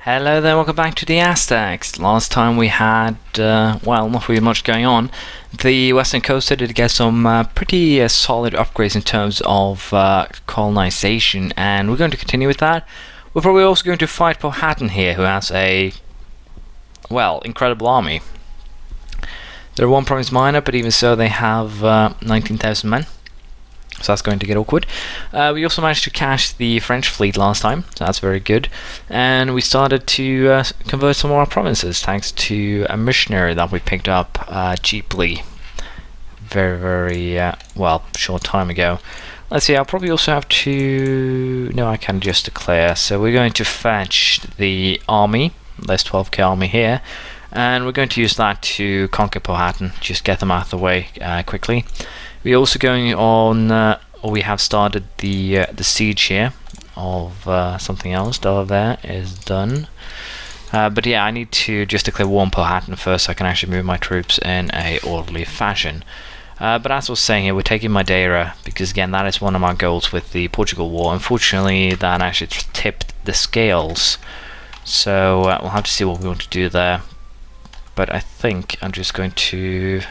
Hello there, welcome back to the Aztecs. Last time we had, well, not really much going on. The western coast did get some pretty solid upgrades in terms of colonization, and we're going to continue with that. We're probably also going to fight Powhatan here, who has a, well, incredible army. They're one province minor, but even so they have 19,000 men. So that's going to get awkward. We also managed to cash the French fleet last time, so that's very good. And we started to convert some of our provinces thanks to a missionary that we picked up cheaply. Very, well, short time ago. Let's see, I'll probably also have to... No, I can just declare. So we're going to fetch the army, this 12k army here. And we're going to use that to conquer Powhatan, just get them out of the way quickly. We're also going on, or we have started the siege here of something else. That there is done. But yeah, I need to just declare war on Powhatan first so I can actually move my troops in a orderly fashion. But as I was saying here, we're taking Madeira because again that is one of my goals with the Portugal war. Unfortunately, that actually tipped the scales. So we'll have to see what we want to do there. But I think I'm just going to...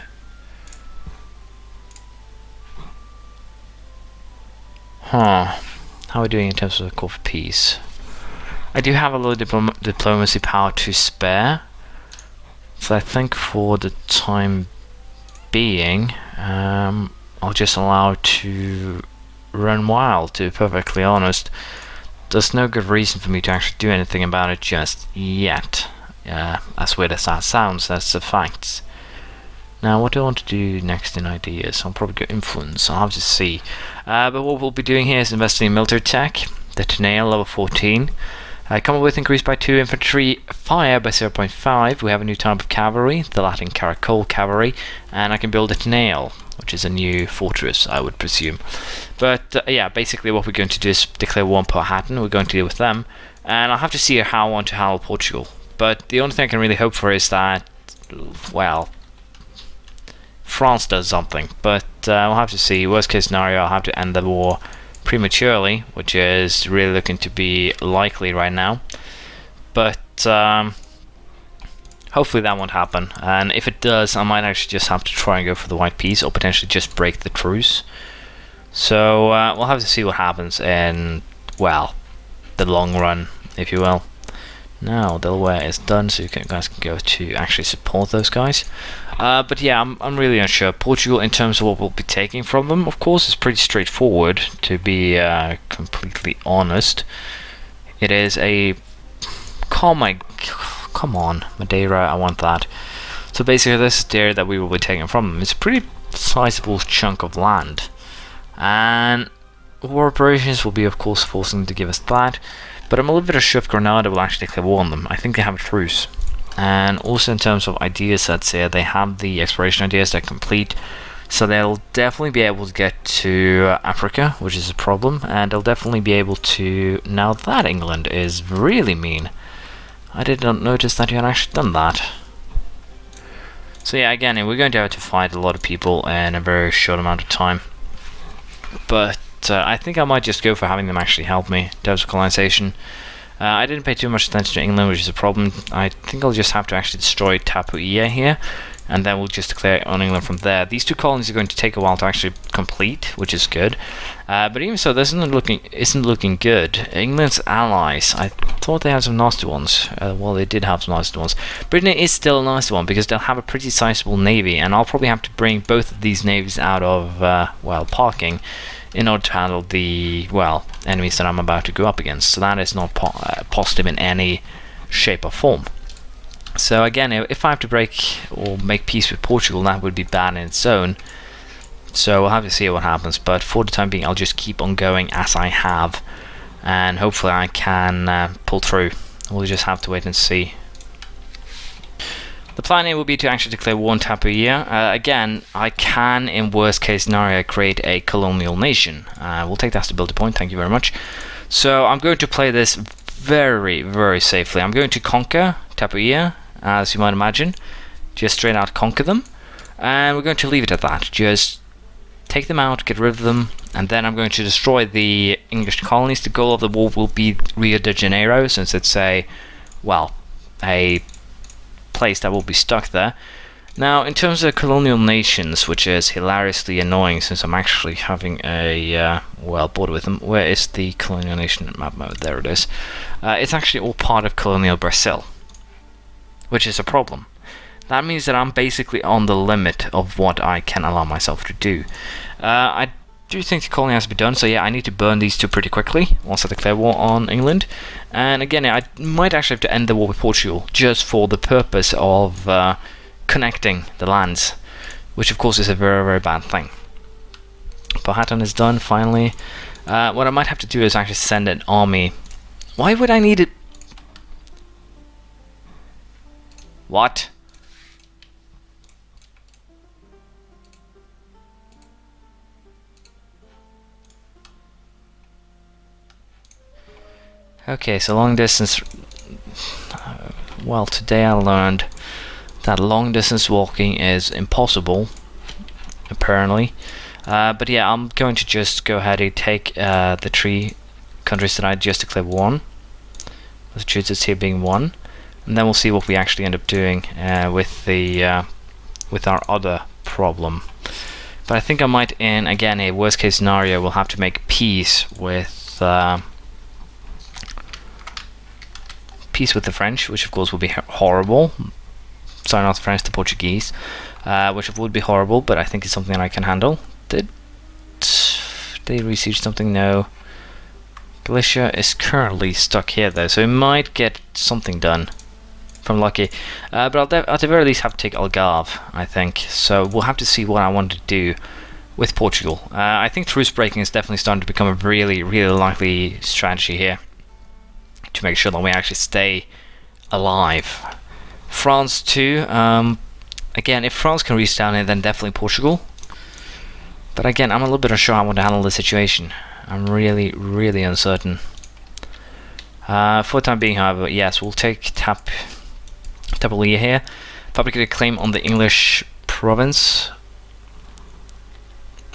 How are we doing in terms of the call for peace? I do have a little diplomacy power to spare, so I think for the time being, I'll just allow it to run wild, to be perfectly honest. There's no good reason for me to actually do anything about it just yet. As weird as that sounds, that's the facts. Now, what do I want to do next in ideas? I'll probably go influence. I'll have to see. But what we'll be doing here is investing in military tech. The Colonial, level 14. Combat width increased by 2. Infantry fire by 0.5. We have a new type of cavalry, the Latin Caracol cavalry. And I can build a Colonial, which is a new fortress, I would presume. But yeah, basically what we're going to do is declare war on Powhatan. We're going to deal with them. And I'll have to see how I want to handle Portugal. But the only thing I can really hope for is that, well, France does something, but we'll have to see. Worst case scenario, I'll have to end the war prematurely, which is really looking to be likely right now. But hopefully that won't happen, and if it does, I might actually just have to try and go for the white peace, or potentially just break the truce. So we'll have to see what happens in, well, the long run, if you will. Now Delaware is done, so you guys can go to actually support those guys. But yeah, I'm really unsure. Portugal, in terms of what we'll be taking from them, of course, is pretty straightforward, to be completely honest. It is a... Come on, Madeira, I want that. So basically, this is the area that we will be taking from them. It's a pretty sizable chunk of land. And war operations will be, of course, forcing them to give us that. But I'm a little bit unsure if Granada will actually declare war on them. I think they have a truce. And also in terms of idea sets here, they have the exploration ideas, they're complete. So they'll definitely be able to get to Africa, which is a problem. And they'll definitely be able to... Now that England is really mean. I did not notice that you had actually done that. So yeah, again, we're going to have to fight a lot of people in a very short amount of time. But I think I might just go for having them actually help me in terms of colonization. I didn't pay too much attention to England, which is a problem. I think I'll just have to actually destroy Tapuia here, and then we'll just declare on England from there. These two colonies are going to take a while to actually complete, which is good. But even so, this isn't looking good. England's allies, I thought they had some nasty ones. Well, they did have some nasty ones. Britain is still a nasty one because they'll have a pretty sizable navy, and I'll probably have to bring both of these navies out of, well, parking, in order to handle the, well, enemies that I'm about to go up against. So that is not positive in any shape or form. So again, if I have to break or make peace with Portugal, that would be bad in its own. So we'll have to see what happens. But for the time being, I'll just keep on going as I have. And hopefully I can pull through. We'll just have to wait and see. The plan here will be to actually declare war on Tapuia. Again, I can, in worst case scenario, create a colonial nation. We'll take that as the builder point, thank you very much. So I'm going to play this very, very safely. I'm going to conquer Tapuia, as you might imagine. Just straight out conquer them. And we're going to leave it at that. Just take them out, get rid of them, and then I'm going to destroy the English colonies. The goal of the war will be Rio de Janeiro, since it's a well, a place that will be stuck there. Now, in terms of colonial nations, which is hilariously annoying since I'm actually having a, border with them. Where is the colonial nation map mode? There it is. It's actually all part of colonial Brazil, which is a problem. That means that I'm basically on the limit of what I can allow myself to do. I do think the colony has to be done, so yeah, I need to burn these two pretty quickly once I declare war on England. And again, I might actually have to end the war with Portugal, just for the purpose of connecting the lands, which of course is a very, very bad thing. Powhatan is done, finally. What I might have to do is actually send an army. Why would I need it? What? Okay, so long distance. Well, today I learned that long distance walking is impossible, apparently. But yeah, I'm going to just go ahead and take the 3 countries that I just declared war on. Massachusetts here being one, and then we'll see what we actually end up doing with the with our other problem. But I think I might, in again a worst case scenario, we'll have to make peace with the French, which of course will be horrible. Sorry, not the French, the Portuguese, which would be horrible, but I think it's something that I can handle. Did they receive something? No. Galicia is currently stuck here though, so we might get something done if I'm lucky. But I'll at the very least have to take Algarve, I think. So we'll have to see what I want to do with Portugal. I think truce breaking is definitely starting to become a really, really likely strategy here to make sure that we actually stay alive. France too. Again, if France can reach down here, then definitely Portugal. But again, I'm a little bit unsure how I want to handle the situation. I'm really, really uncertain. For the time being, however, yes, we'll take Tapalia here. Fabricate a claim on the English province.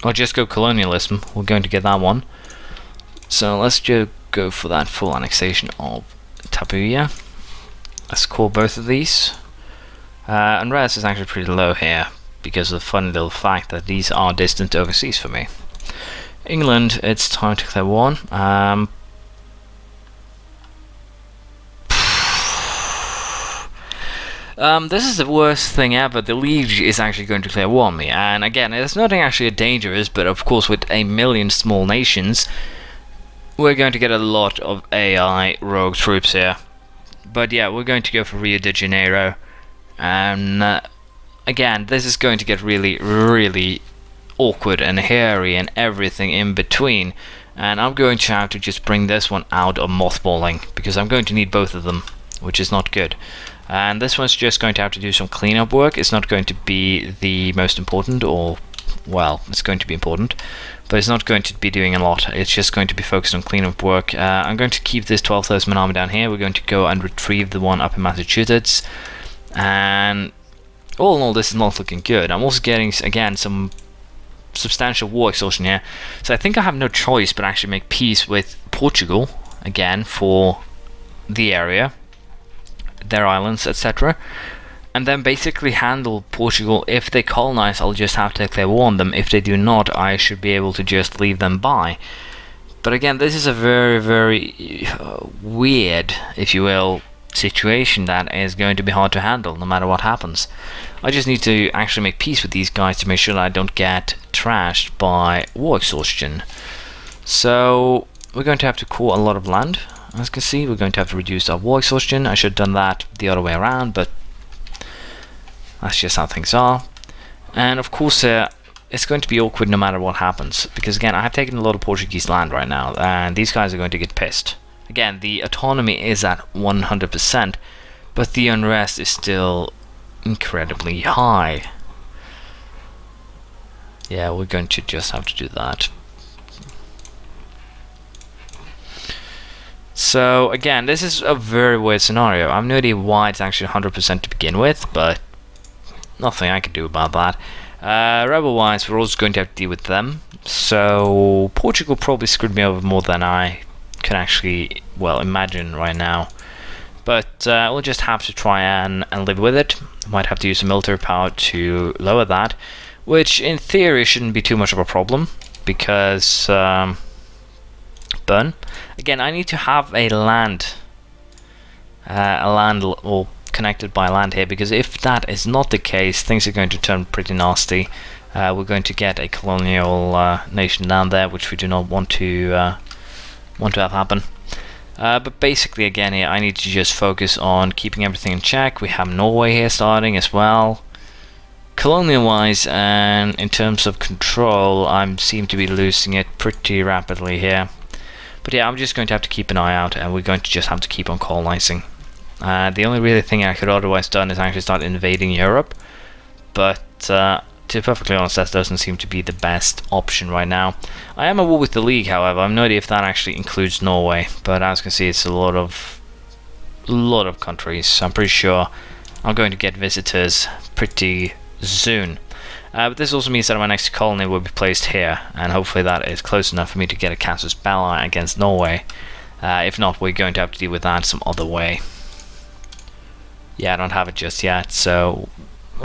Or just go colonialism. We're going to get that one. So let's just go for that full annexation of Tapalia. Let's call both of these. Unrest is actually pretty low here because of the funny little fact that these are distant overseas for me. England, it's time to declare war. This is the worst thing ever. The Liege is actually going to declare war on me, and again, there's nothing actually dangerous, but of course with a million small nations, we're going to get a lot of AI rogue troops here. But yeah, we're going to go for Rio de Janeiro, and again, this is going to get really, really awkward and hairy and everything in between, and I'm going to have to just bring this one out of mothballing because I'm going to need both of them, which is not good. And this one's just going to have to do some cleanup work. It's not going to be the most important, or well, it's going to be important, but it's not going to be doing a lot. It's just going to be focused on cleanup work. I'm going to keep this 12,000 man army down here. We're going to go and retrieve the one up in Massachusetts, and all in all, this is not looking good. I'm also getting, again, some substantial war exhaustion here, so I think I have no choice but actually make peace with Portugal again for the area, their islands, etc., and then basically handle Portugal. If they colonize, I'll just have to declare war on them. If they do not, I should be able to just leave them by. But again, this is a very, very weird, if you will, situation that is going to be hard to handle no matter what happens. I just need to actually make peace with these guys to make sure that I don't get trashed by war exhaustion. So we're going to have to core a lot of land. As you can see, we're going to have to reduce our war exhaustion. I should have done that the other way around, but that's just how things are. And of course, it's going to be awkward no matter what happens, because again, I have taken a lot of Portuguese land right now, and these guys are going to get pissed. Again, the autonomy is at 100%, but the unrest is still incredibly high. Yeah, we're going to just have to do that. So again, this is a very weird scenario. I have no idea why it's actually 100% to begin with, but nothing I can do about that. Rebel-wise, we're also going to have to deal with them. So Portugal probably screwed me over more than I can actually, well, imagine right now. But we'll just have to try and live with it. Might have to use some military power to lower that, which in theory shouldn't be too much of a problem, because burn. Again, I need to have a land or connected by land here, because if that is not the case, things are going to turn pretty nasty. We're going to get a colonial nation down there, which we do not want to have happen. But basically, again, here I need to just focus on keeping everything in check. We have Norway here starting as well. Colonial-wise, and in terms of control, I seem to be losing it pretty rapidly here. But yeah, I'm just going to have to keep an eye out, and we're going to just have to keep on colonizing. The only really thing I could otherwise done is actually start invading Europe, but to be perfectly honest, that doesn't seem to be the best option right now. I am at war with the League, however. I'm no idea if that actually includes Norway, but as you can see, it's a lot of countries. I'm pretty sure I'm going to get visitors pretty soon. But this also means that my next colony will be placed here, and hopefully that is close enough for me to get a casus belli against Norway. If not, we're going to have to deal with that some other way. Yeah, I don't have it just yet, so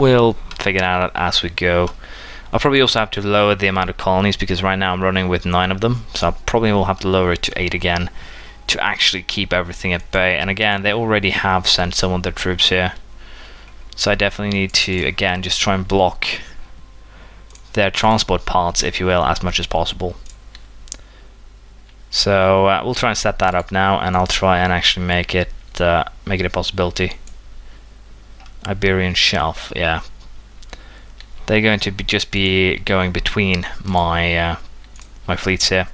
we'll figure it out as we go. I'll probably also have to lower the amount of colonies, because right now I'm running with 9 of them, so I probably will have to lower it to 8 again to actually keep everything at bay. And again, they already have sent some of their troops here, so I definitely need to, again, just try and block their transport paths, if you will, as much as possible. So we'll try and set that up now, and I'll try and actually make it a possibility. Iberian Shelf, yeah. They're going to just be going between my my fleets here.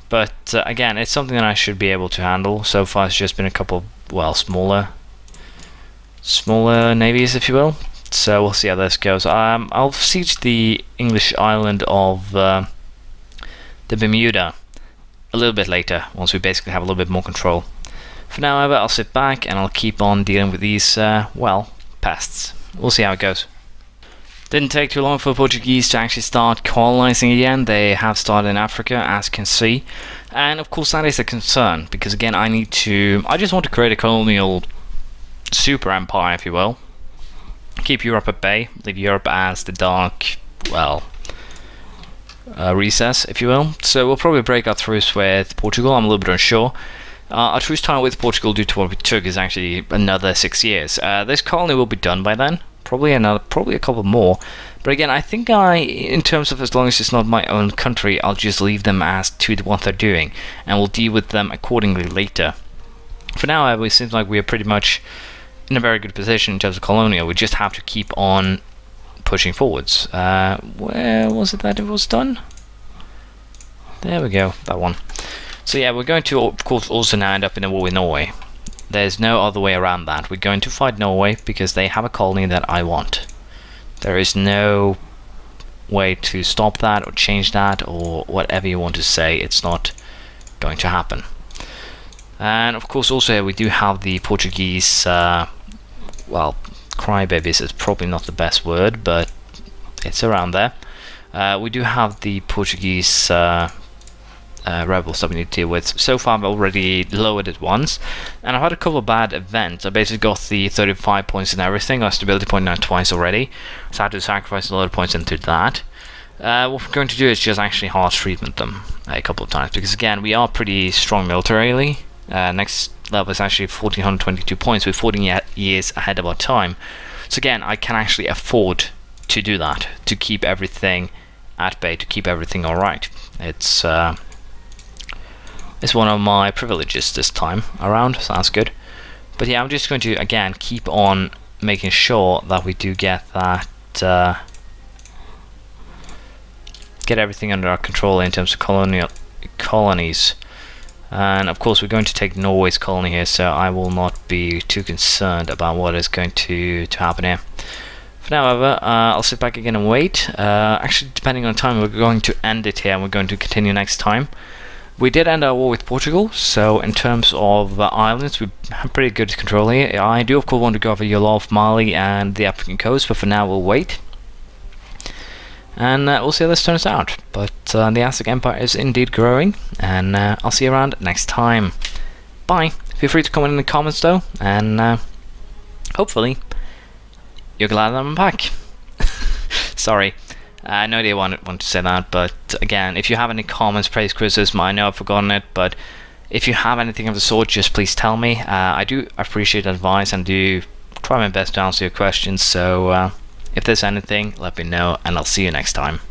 But again, it's something that I should be able to handle. So far it's just been a couple, well, smaller navies, if you will. So we'll see how this goes. I'll siege the English island of the Bermuda a little bit later, once we basically have a little bit more control. For now, however, I'll sit back and I'll keep on dealing with these, well, pests. We'll see how it goes. Didn't take too long for the Portuguese to actually start colonizing again. They have started in Africa, as you can see. And of course that is a concern, because again I just want to create a colonial super empire, if you will. Keep Europe at bay, leave Europe as the dark, well, recess, if you will. So we'll probably break our truce with Portugal. I'm a little bit unsure. Our truce time with Portugal, due to what we took, is actually another 6 years. This colony will be done by then. Probably a couple more. But again, I think in terms of, as long as it's not my own country, I'll just leave them as to what they're doing, and we'll deal with them accordingly later. For now, however, it seems like we are pretty much in a very good position in terms of colonial. We just have to keep on pushing forwards. Where was it that it was done? There we go, that one. So yeah, we're going to, of course, also now end up in a war with Norway. There's no other way around that. We're going to fight Norway because they have a colony that I want. There is no way to stop that or change that or whatever you want to say. It's not going to happen. And of course also here we do have the Portuguese, well, crybabies is probably not the best word, but it's around there. We do have the Portuguese rebels that we need to deal with. So far I've already lowered it once, and I've had a couple of bad events. I basically got the 35 points and everything. Our stability point now twice already, so I had to sacrifice a lot of points into that. What we're going to do is just actually hard treatment them a couple of times, because again we are pretty strong militarily. Next level is actually 1422 points. We're 14 years ahead of our time, so again I can actually afford to do that, to keep everything at bay, to keep everything alright. It's one of my privileges this time around, so that's good. But yeah, I'm just going to again keep on making sure that we do get that, get everything under our control in terms of colonies. And of course we're going to take Norway's colony here, so I will not be too concerned about what is going to happen here. For now, however, I'll sit back again and wait. Actually, depending on time, we're going to end it here and we're going to continue next time. We did end our war with Portugal, so in terms of islands, we have pretty good control here. I do of course want to go over Yola, Mali and the African coast, but for now we'll wait. And we'll see how this turns out. But the Aztec Empire is indeed growing, and I'll see you around next time. Bye! Feel free to comment in the comments though, and hopefully you're glad that I'm back. Sorry, no idea want to say that, but again, if you have any comments, praise, criticism, I know I've forgotten it, but if you have anything of the sort, just please tell me. I do appreciate advice and do try my best to answer your questions, so if there's anything, let me know, and I'll see you next time.